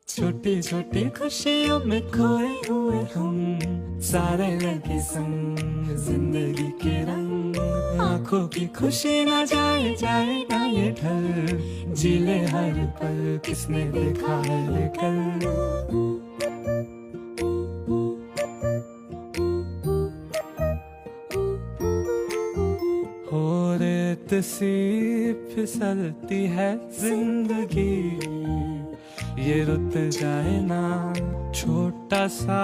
छोटी छोटी खुशियों में खोए हुए हम, सारे लगे संग जिंदगी के रंग। आंखों की खुशी ना जाए जाए ना ये ढल, जीले हर पल किसने देखा है कल। हो रेत सी फिसलती है जिंदगी, ये रुत जाए ना, छोटा सा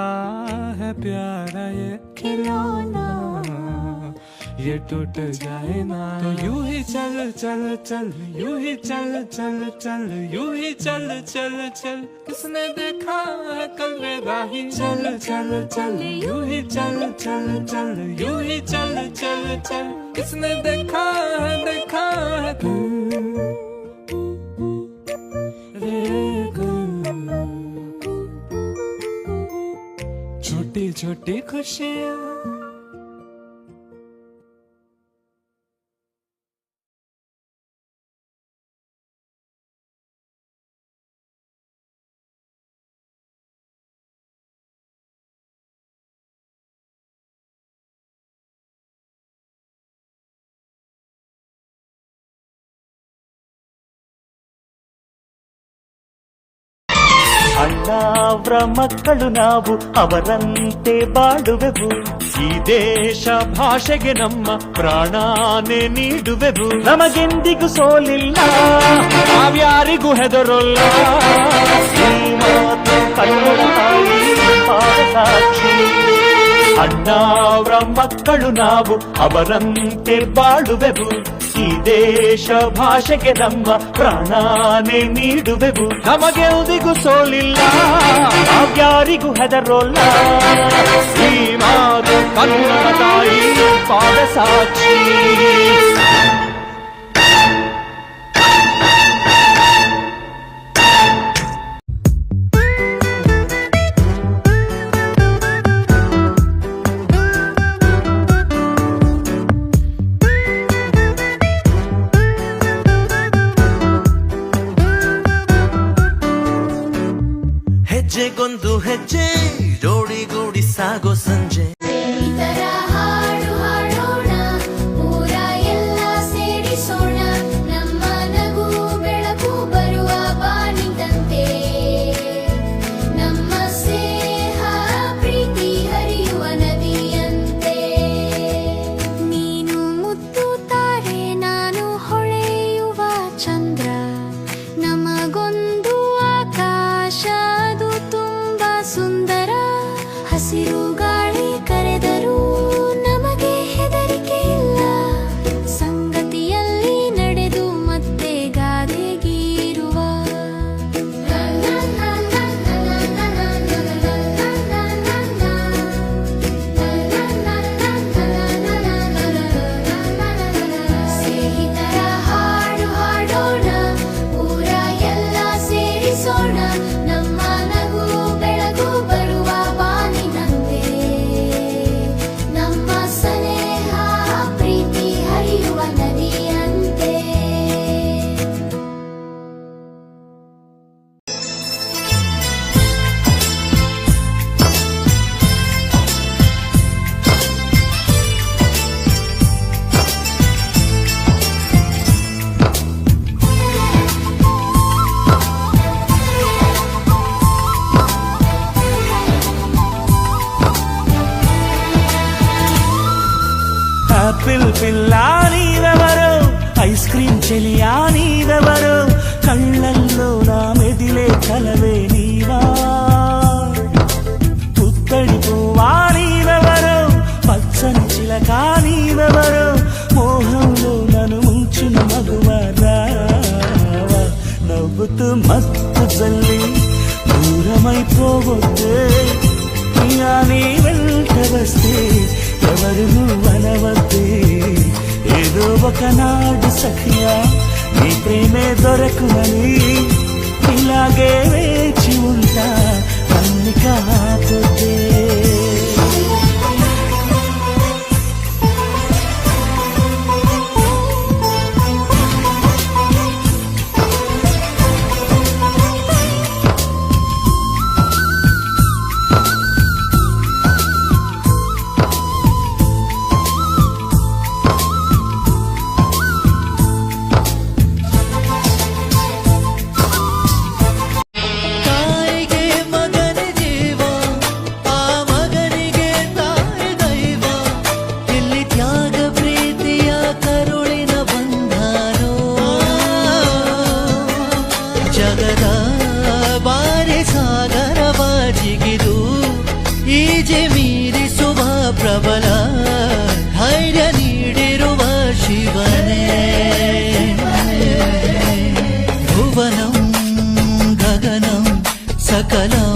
है प्यारा ये खिलौना, ये टूट जाए ना। तो यूं ही चल चल चल, यूं ही चल चल चल, यूं ही चल चल चल, किसने देखा है कल रे राही। चल चल चल, यूं ही चल चल चल, यूं ही चल चल चल, किसने देखा है कल रे कल। छोटी छोटी खुशियाँ ಅಣ್ಣಾವ್ರ ಮಕ್ಕಳು ನಾವು, ಅವರಂತೆ ಬಾಳುವೆವು. ಈ ದೇಶ ಭಾಷೆಗೆ ನಮ್ಮ ಪ್ರಾಣಾನೇ ನೀಡುವೆವು. ನಮಗೆಂದಿಗೂ ಸೋಲಿಲ್ಲ, ನಾವ್ಯಾರಿಗೂ ಹೆದರೋಲ್ಲ. ಶ್ರೀಮಾತೆ ಕನ್ನಡ ತಾಯಿ ಪಾದಸಾಕ್ಷಿ. ಅಣ್ಣಾವ್ರ ಮಕ್ಕಳು ನಾವು, ಅವರಂತೆ ಬಾಳುವೆವು. ಈ ದೇಶ ಭಾಷೆಗೆ ನಮ್ಮ ಪ್ರಾಣಾನೇ ನೀಡುವೆವು. ನಮಗೆಂದಿಗೂ ಸೋಲಿಲ್ಲ, ನಾವ್ಯಾರಿಗೂ ಹೆದರೋಲ್ಲ. ಶ್ರೀಮಾತೆ ಕನ್ನಡ ತಾಯಿ ಪಾದಸಾಕ್ಷಿ. ಹೆಜ್ಜೆಗೊಂದು ಹೆಜ್ಜೆ ಜೋಡಿಗೂಡಿ ಸಾಗೋ ಸಂಜೆ. ಹಸಿರು ಗಾಳಿ ಕರೆದರೂ ನಮಗೆ ಹೆದರಿಕೆ ಇಲ್ಲ, ಸಂಗತಿಯಲ್ಲಿ ನಡೆದು ಮತ್ತೆ ಗಾದೆಗೀರುವ. ಸ್ನೇಹಿತರ ಹಾಡು ಹಾಡೋಣ, ಊರ ಎಲ್ಲ ಸೇರಿಸೋಣ, ನಮ್ಮ ನಗು ಬೆಳಗು ಬರುವ ಬಾನಿನಂತೆ. ನಮ್ಮ ಸ್ನೇಹ ಪ್ರೀತಿ ಹರಿಯುವ ನದಿಯಂತೆ. ಆಪಿಲ್ ಪಿಲ್ಲ ನೀವೆವರು, ಐಸ್ ಕ್ರೀಮ್ ಚೆಲಿಯ ನೀವೆವರು, ಕಳ್ಳಲ್ಲೋ ಮೆದಿಲೆ ಕಲವೇ ನೀವಾ. ಪುತ್ತಡಿ ಪೂವ ನೀವೆವರು, ಪಚ್ಚನಿ ಚಿಲಕ ನೀವೆವರು, మోహంలో నన్ను ముంచిన మగువరావ. నవ్వుతూ మత్తు జల్లి దూరమైపోవద్దే, ఇలా నీ వెంట వస్తే ఎవరు నువ్వనవద్దే. ఏదో ఒకనాడు సఖియా నీ ప్రేమే దొరకునని, ఇలాగే వేచి ఉంటా అన్ని కాకపోతే. ಸಕಲ